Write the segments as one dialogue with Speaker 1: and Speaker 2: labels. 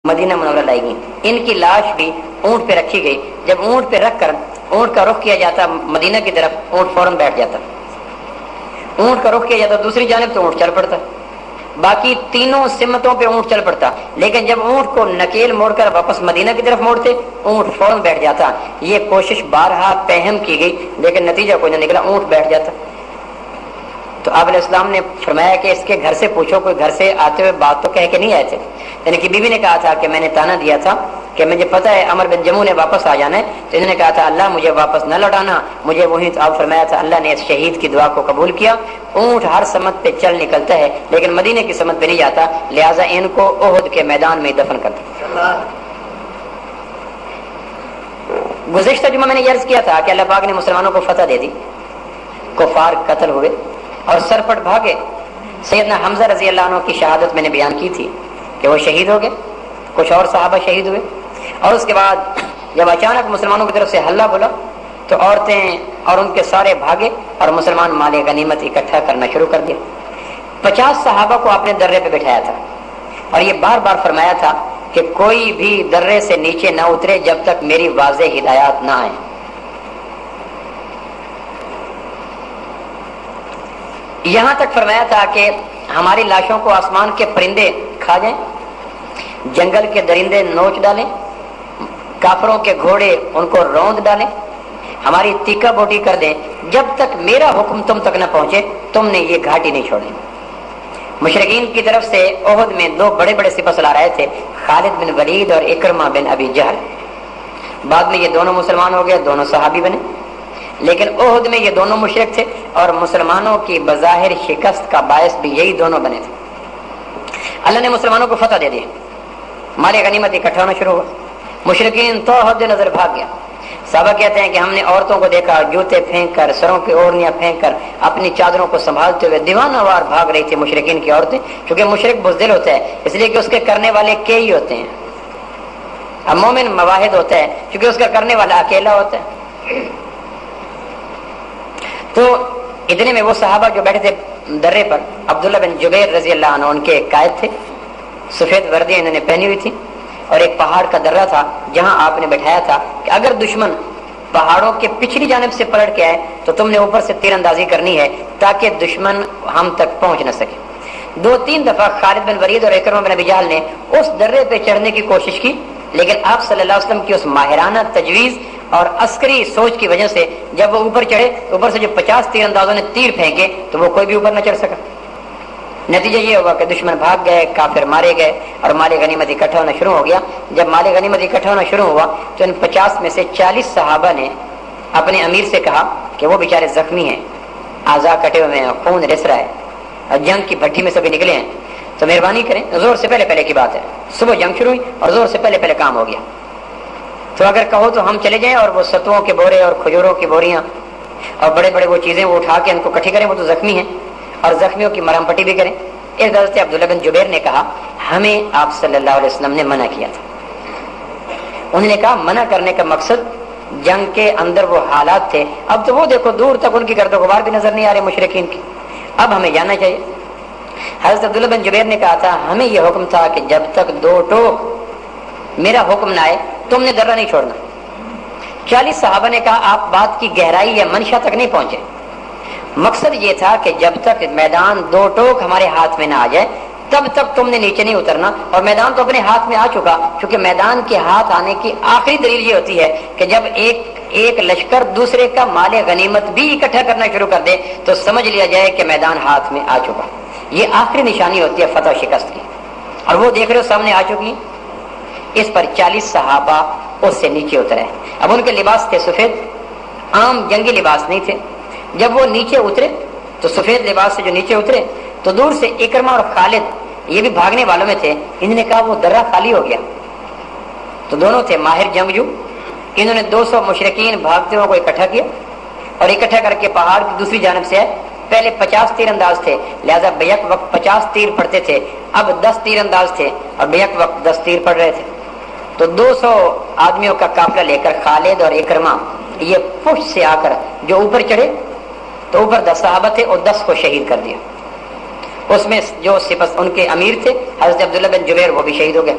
Speaker 1: مدینہ منورہ لائی گئی. ان کی لاش بھی اونٹ پہ رکھی گئی. جب اونٹ پہ رکھ کر اونٹ کا رخ کیا جاتا مدینہ کی طرف, اونٹ فوراً بیٹھ جاتا. اونٹ کا رخ کیا جاتا دوسری جانب تو اونٹ چل پڑتا. باقی تینوں سمتوں پہ اونٹ چل پڑتا, لیکن جب اونٹ کو نکیل موڑ کر واپس مدینہ کی طرف موڑتے اونٹ فوراً بیٹھ جاتا. یہ کوشش بارہا پہم کی گئی لیکن نتیجہ کوئی نہ نکلا, اونٹ بیٹھ جاتا. تو آپ علیہ السلام نے فرمایا کہ اس کے گھر سے پوچھو, کوئی گھر سے آتے ہوئے بات تو کہہ کے نہیں آئے تھے. یعنی کہ بیوی نے کہا تھا کہ میں نے تانا دیا تھا کہ مجھے پتہ ہے عمر بن جموع نے واپس آ جانا ہے, تو انہوں نے کہا تھا اللہ مجھے واپس نہ لوٹانا مجھے وہیں. تو آپ فرمایا تھا اللہ نے اس شہید کی دعا کو قبول کیا. اونٹ ہر سمت پہ چل نکلتا ہے لیکن مدینے کی سمت پہ نہیں جاتا, لہٰذا ان کو احد کے میدان میں دفن کر دیا. گزشتہ جمعہ میں نے یہ عرض کیا تھا کہ اللہ پاک نے مسلمانوں کو فتح دے دی, کفار قتل ہوئے اور سرپٹ بھاگے. سیدنا حمزہ رضی اللہ عنہ کی شہادت میں نے بیان کی تھی کہ وہ شہید ہو گئے, کچھ اور صحابہ شہید ہوئے. اور اس کے بعد جب اچانک مسلمانوں کی طرف سے حلہ بولا تو عورتیں اور ان کے سارے بھاگے اور مسلمان مال غنیمت اکٹھا کرنا شروع کر دیا. 50 صحابہ کو آپ نے درے پہ بٹھایا تھا اور یہ بار بار فرمایا تھا کہ کوئی بھی درے سے نیچے نہ اترے جب تک میری واضح ہدایات نہ آئیں. یہاں تک فرمایا تھا کہ ہماری لاشوں کو آسمان کے پرندے کھا جائیں, جنگل کے درندے نوچ ڈالیں, کافروں کے گھوڑے ان کو روند ڈالیں, ہماری تیکا بوٹی کر دیں, جب تک میرا حکم تم تک نہ پہنچے تم نے یہ گھاٹی نہیں چھوڑی. مشرکین کی طرف سے احد میں 2 بڑے بڑے سپہ سالار آئے تھے, خالد بن ولید اور اکرمہ بن ابی جہل. بعد میں یہ دونوں مسلمان ہو گئے, دونوں صحابی بنے, لیکن احد میں یہ دونوں مشرک تھے اور مسلمانوں کی بظاہر شکست کا باعث بھی یہی دونوں بنے تھے. اللہ نے مسلمانوں کو فتح دے دی, مال غنیمت اکٹھا ہونا شروع ہوا. مشرکین تو حد نظر بھاگ گیا. صحابہ کہتے ہیں کہ ہم نے عورتوں کو دیکھا جوتے پھینک کر, سروں کی اوڑھنیاں پھینک کر, اپنی چادروں کو سنبھالتے ہوئے دیوانہ وار بھاگ رہی تھی مشرکین کی عورتیں, کیونکہ مشرک بزدل ہوتا ہے اس لیے کہ اس کے کرنے والے کئی ہوتے ہیں. اب مومن مواحد ہوتا ہے کیونکہ اس کا کرنے والا اکیلا ہوتا ہے. تو اتنے میں وہ صحابہ جو بیٹھے تھے درے پر, عبداللہ بن جبیر رضی اللہ عنہ ان کے ایک قائد تھے, سفید وردیاں انہوں نے پہنی ہوئی تھی, اور ایک پہاڑ کا درہ تھا جہاں آپ نے بٹھایا تھا کہ اگر دشمن پہاڑوں کے پچھلی جانب سے پلٹ کے آئے تو تم نے اوپر سے تیر اندازی کرنی ہے تاکہ دشمن ہم تک پہنچ نہ سکے. 2-3 دفعہ خالد بن ولید اور اکرمہ بن ابی جہل نے اس درے پہ چڑھنے کی کوشش کی, لیکن آپ صلی اللہ علیہ وسلم کی اس ماہرانہ تجویز اور عسکری سوچ کی وجہ سے جب وہ اوپر چڑھے, اوپر سے جو 50 تیر اندازوں نے تیر پھینکے تو وہ کوئی بھی اوپر نہ چڑھ سکا. نتیجہ یہ ہوا کہ دشمن بھاگ گئے, کافر مارے گئے اور مال غنیمت اکٹھا ہونا شروع ہو گیا. جب مال غنیمت اکٹھا ہونا شروع ہوا تو ان 50 میں سے 40 صحابہ نے اپنے امیر سے کہا کہ وہ بیچارے زخمی ہیں, اعضاء کٹے ہوئے ہیں, خون رس رہا ہے اور جنگ کی بھٹی میں سبھی نکلے ہیں, تو مہربانی کریں. زور سے پہلے کی بات ہے, صبح جنگ شروع ہوئی اور زور سے پہلے کام ہو گیا, تو اگر کہو تو ہم چلے جائیں اور وہ ستوؤں کے بورے اور کھجوروں کی بوریاں اور بڑے بڑے وہ چیزیں وہ اٹھا کے ان کو اکٹھی کریں, وہ تو زخمی ہیں, اور زخمیوں کی مرہم پٹی بھی کریں. اس حضرت عبداللہ بن جبیر نے کہا ہمیں آپ صلی اللہ علیہ وسلم نے منع کیا تھا. انہوں نے کہا منع کرنے کا مقصد جنگ کے اندر وہ حالات تھے, اب تو وہ دیکھو دور تک ان کی گرد و غبار بھی نظر نہیں آ رہے مشرکین کی, اب ہمیں جانا چاہیے. حضرت عبداللہ بن جبیر نے کہا تھا ہمیں یہ حکم تھا کہ جب تک 2 ٹوک میرا حکم نہ آئے تم نے درہ نہیں چھوڑنا. 40 صحابہ نے کہا آپ بات کی گہرائی یا منشا تک نہیں پہنچے. مقصد یہ تھا کہ جب تک میدان 2 ٹوک ہمارے ہاتھ میں نہ آ جائے تب تک تم نے نیچے نہیں اترنا, اور میدان تو اپنے ہاتھ میں آ چکا, کیونکہ میدان کے ہاتھ آنے کی آخری دلیل یہ ہوتی ہے کہ جب ایک لشکر دوسرے کا مال غنیمت بھی اکٹھا کرنا شروع کر دے تو سمجھ لیا جائے کہ میدان ہاتھ میں آ چکا. یہ آخری نشانی ہوتی ہے فتح و شکست کی, اور وہ دیکھ رہے ہو سامنے آ چکی. اس پر 40 صحابہ اس سے نیچے اترے. اب ان کے لباس تھے سفید, عام جنگی لباس نہیں تھے. جب وہ نیچے اترے تو سفید لباس سے جو نیچے اترے تو دور سے اکرمہ اور خالد یہ بھی بھاگنے والوں میں تھے. انہوں نے کہا وہ درہ خالی ہو گیا. تو دونوں تھے ماہر جنگجو. انہوں نے 200 مشرکین بھاگتے ہوئے کو اکٹھا کیا اور اکٹھا کر کے پہاڑ کی دوسری جانب سے آئے. پہلے 50 تیر انداز تھے, لہذا بیک وقت 50 تیر پڑتے تھے. اب 10 تیر انداز تھے اور بیک وقت 10 تیر پڑ رہے تھے. تو 200 آدمیوں کا قافلہ لے کر خالد اور اکرمہ یہ پشت سے آ کر جو اوپر چڑھے تو اوپر 10 صحابہ تھے اور 10 کو شہید کر دیا. اس میں جو سپس ان کے امیر تھے حضرت عبداللہ بن جبیر وہ بھی شہید ہو گئے۔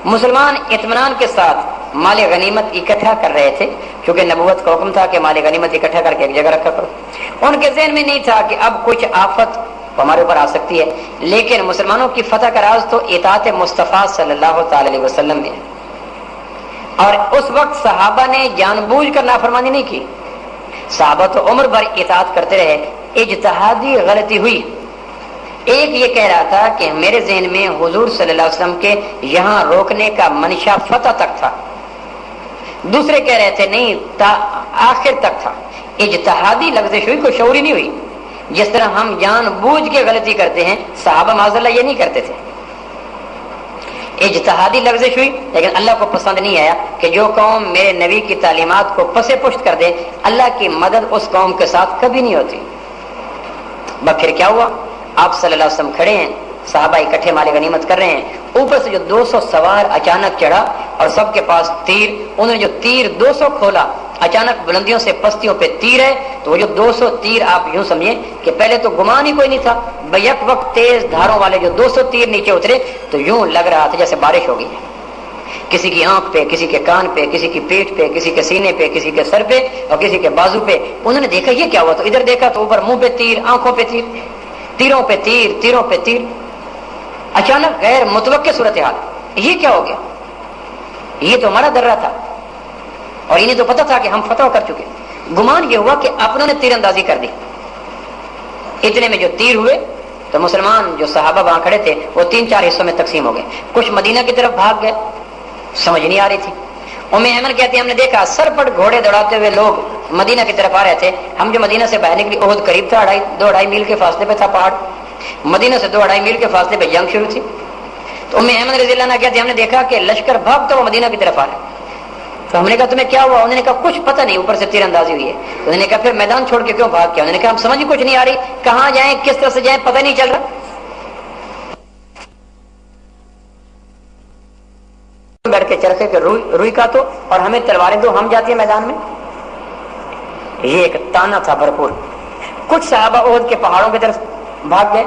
Speaker 1: مسلمان اطمینان کے ساتھ مال غنیمت اکٹھا کر رہے تھے، کیونکہ نبوت کا حکم تھا کہ مال غنیمت اکٹھا کر کے ایک جگہ رکھا کرو۔ ان کے ذہن میں نہیں تھا کہ اب کچھ آفت ہمارے اوپر آ سکتی ہے، لیکن مسلمانوں کی فتح کا راز تو اطاعت مصطفیٰ صلی اللہ تعالی علیہ وسلم میں ہے۔ اور اس وقت صحابہ نے جان بوجھ کر نافرمانی نہیں کی، صحابہ تو عمر بھر اطاعت کرتے رہے۔ اجتہادی غلطی ہوئی، ایک یہ کہہ رہا تھا کہ میرے ذہن میں حضور صلی اللہ علیہ وسلم کے یہاں روکنے کا منشا فتح تک تھا، دوسرے کہہ رہے تھے نہیں تا آخر تک تھا۔ اجتہادی لفظ ہوئی، کوئی شعوری نہیں ہوئی۔ جس طرح ہم جان بوجھ کے غلطی کرتے ہیں، صحابہ معاذ اللہ یہ نہیں کرتے تھے۔ اجتہادی لفظش ہوئی، لیکن اللہ کو پسند نہیں آیا کہ جو قوم میرے نبی کی تعلیمات کو پس پشت کر دے، اللہ کی مدد اس قوم کے ساتھ کبھی نہیں ہوتی۔ بس پھر کیا ہوا؟ آپ صلی اللہ علیہ وسلم کھڑے ہیں، صحابہ اکٹھے مال غنیمت کر رہے ہیں، اوپر سے جو 200 سوار اچانک چڑھا اور سب کے پاس تیر، انہوں نے جو تیر 200 کھولا، اچانک بلندیوں سے پستیوں پہ تیر ہے، تو وہ جو 200 تیر آپ یوں سمجھیں کہ پہلے تو گمان ہی کوئی نہیں تھا، بیک وقت تیز دھاروں والے جو 200 تیر نیچے اترے تو یوں لگ رہا تھا جیسے بارش ہو گئی ہے، کسی کی آنکھ پہ، کسی کے کان پہ، کسی کی پیٹھ پہ، کسی کے سینے پہ، کسی کے سر پہ اور کسی کے بازو پہ۔ انہوں نے دیکھا یہ کیا ہوا، تو ادھر دیکھا تو اوپر منہ پہ تیر، آنکھوں پہ تیر، تیروں پہ تیر، تیروں پہ تیر، اچانک غیر متوقع صورتحال، یہ کیا ہو گیا؟ یہ تو ہمارا درہ تھا اور انہیں تو پتا تھا کہ ہم فتح کر چکے۔ گمان یہ ہوا کہ اپنوں نے تیر اندازی کر دی۔ اتنے میں جو تیر ہوئے تو مسلمان جو صحابہ وہاں کھڑے تھے وہ 3-4 حصوں میں تقسیم ہو گئے، کچھ مدینہ کی طرف بھاگ گئے، سمجھ نہیں آ رہی تھی۔ ایمن کہتے ہیں ہم نے دیکھا سر پٹ گھوڑے دوڑاتے ہوئے لوگ مدینہ کی طرف آ رہے تھے۔ ہم جو مدینہ سے باہر نکلی، احد قریب تھا، 2-2.5 میل کے فاصلے پہ تھا پہاڑ، مدینہ سے 2-2.5 میل کے فاصلے پہ جنگ شروع تھی۔ تو ایمن رضی اللہ عنہ کہتے ہیں ہم نے دیکھا کہ لشکر بھاگتا ہوا مدینہ کی طرف آ رہا ہے۔ تو ہم نے کہا تمہیں کیا ہوا؟ انہوں نے کہا کچھ پتہ نہیں، اوپر سے تیر اندازی ہوئی ہے۔ انہوں نے کہا پھر میدان چھوڑ کے کیوں بھاگ گیا؟ انہوں نے کہا ہم سمجھ کچھ نہیں آ رہی، کہاں جائیں کس طرح سے جائیں پتہ نہیں چل رہا۔ بیٹھ کے چرخے کے روئی کا تو اور ہمیں تلواریں دو، ہم جاتی ہیں میدان میں۔ یہ ایک تانا تھا بھرپور۔ کچھ صحابہ احد کے پہاڑوں کی طرف بھاگ گئے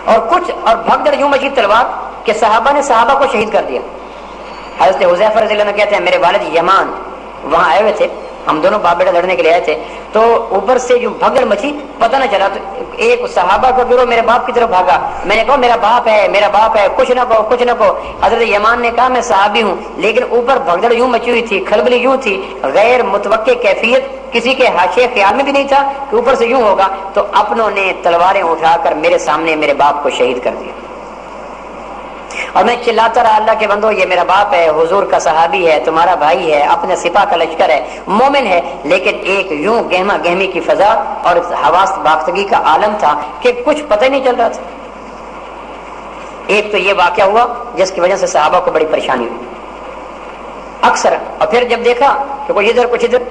Speaker 1: اور کچھ اور بھگدڑ یوں مچی تلوار کہ صحابہ نے صحابہ کو شہید کر دیا۔ حضرت حذیفہ رضی اللہ عنہ کہتے ہیں میرے والد یمان وہاں آئے ہوئے تھے، ہم دونوں باپ بیٹا لڑنے کے لیے آئے تھے، تو اوپر سے جو بھگدڑ مچی پتہ نہ چلا، تو ایک صحابہ کا گروہ میرے باپ کی طرف بھاگا۔ میں نے کہا میرا باپ ہے، میرا باپ ہے، کچھ نہ کہو، کچھ نہ کہو۔ حضرت یمان نے کہا میں صحابی ہوں، لیکن اوپر بھگدڑ یوں مچی ہوئی تھی، کھلبلی یوں تھی، غیر متوقع کیفیت، کسی کے حاشیے خیال میں بھی نہیں تھا کہ اوپر سے یوں ہوگا۔ تو اپنوں نے تلواریں اٹھا کر میرے سامنے میرے باپ کو شہید کر دیا۔ اور میں چلاتا رہا اللہ کے بندو یہ میرا باپ ہے، حضور کا صحابی ہے، تمہارا بھائی ہے، اپنے سپاہ کا لشکر ہے، مومن ہے، لیکن ایک یوں گہما گہمی کی فضا اور حواس باختگی کا عالم تھا کہ کچھ پتہ نہیں چل رہا تھا۔ ایک تو یہ واقعہ ہوا جس کی وجہ سے صحابہ کو بڑی پریشانی ہوئی اکثر، اور پھر جب دیکھا کہ کوئی ادھر کچھ ادھر۔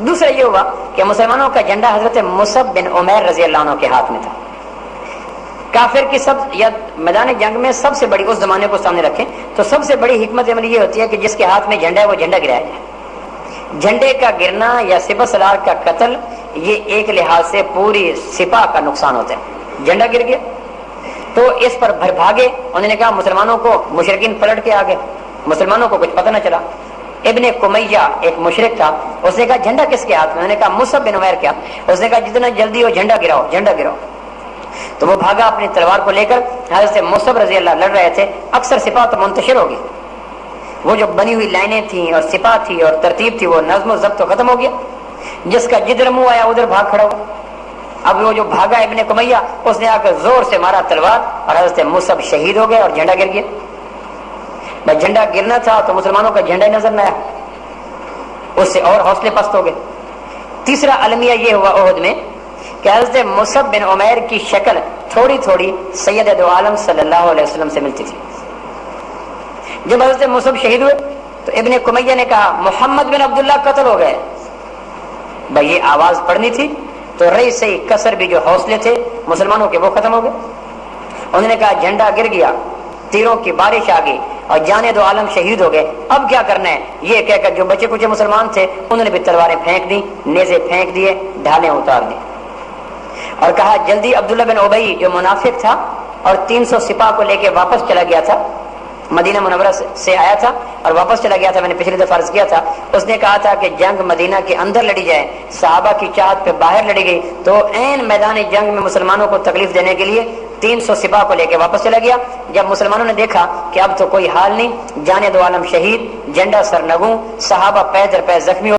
Speaker 1: دوسرا یہ ہوا کہ مسلمانوں کا جھنڈا حضرت مصعب بن عمیر رضی اللہ عنہ کے ہاتھ میں تھا۔ کافر کی سب یا میدان جنگ میں سب سے بڑی، اس زمانے کو سامنے رکھیں تو سب سے بڑی حکمت عملی یہ ہوتی ہے کہ جس کے ہاتھ میں جھنڈا ہے وہ جھنڈا گرایا جائے۔ جھنڈے کا گرنا یا سپہ سالار کا قتل یہ ایک لحاظ سے پوری سپاہ کا نقصان ہوتا ہے۔ جھنڈا گر گیا تو اس پر بھر بھاگے، انہوں نے کہا مسلمانوں کو، مشرکین پلٹ کے آگے، مسلمانوں کو کچھ پتہ نہ چلا۔ ابن کمیہ ایک مشرک تھا، اس نے کہا جھنڈا کس کے ہاتھ میں؟ انہوں نے کہا مصعب بن عمیر کیا؟ اس نے کہا جتنا جلدی ہو جھنڈا گراؤ، جھنڈا گراؤ۔ تو وہ بھاگا اپنی تلوار کو لے کر، حضرت مصعب رضی اللہ لڑ رہے تھے، اکثر سپاہ تو منتشر ہوگی، وہ جو بنی ہوئی لائنیں تھیں اور سپاہ تھی اور ترتیب تھی وہ نظم و ضبط ختم ہو گیا، جس کا جدھر منہ آیا ادھر بھاگ کھڑا ہوا۔ اب وہ جو بھاگا ابن کمیہ اس نے آ کر زور سے مارا تلوار اور حضرت مصعب شہید ہو گئے اور جھنڈا گر گیا۔ بس جھنڈا گرنا تھا تو مسلمانوں کا جھنڈا ہی نظر نہ آیا، اس سے اور حوصلے پست ہو گئے۔ تیسرا المیہ یہ ہوا احد میں کہ حضرت مصعب بن عمیر کی شکل تھوڑی تھوڑی سید دو عالم صلی اللہ علیہ وسلم سے ملتی تھی۔ جب حضرت مصعب شہید ہوئے تو ابن کمیہ نے کہا محمد بن عبداللہ قتل ہو گئے۔ بھائی یہ آواز پڑنی تھی تو رئی سے کسر بھی جو حوصلے تھے مسلمانوں کے وہ ختم ہو گئے۔ انہوں نے کہا جھنڈا گر گیا، تیروں کی بارش آ گئی اور جانے دو عالم شہید ہو گئے، اب کیا کرنا ہے؟ یہ کہہ کر جو بچے کچھ مسلمان تھے انہوں نے بھی تلواریں پھینک دی، نیزے پھینک دیے، ڈھالیں اتار دی۔ اور کہا جلدی عبداللہ بن ابی جو منافق تھا اور 300 سپاہ کو لے کے واپس چلا گیا تھا، مدینہ منورہ سے آیا تھا اور واپس چلا گیا تھا، میں نے پچھلی دفعہ عرض کیا تھا، اس نے کہا تھا کہ جنگ مدینہ کے اندر لڑی جائے، صحابہ کی چاہت پہ باہر لڑی گئی، تو عین میدان جنگ میں مسلمانوں کو تکلیف دینے کے لیے 300 سپاہ کو لے کے واپس چلا گیا۔ جب مسلمانوں نے دیکھا کہ اب تو کوئی حال نہیں، جانے دو عالم شہید، جھنڈا سرنگوں، صحابہ پے در پے زخمی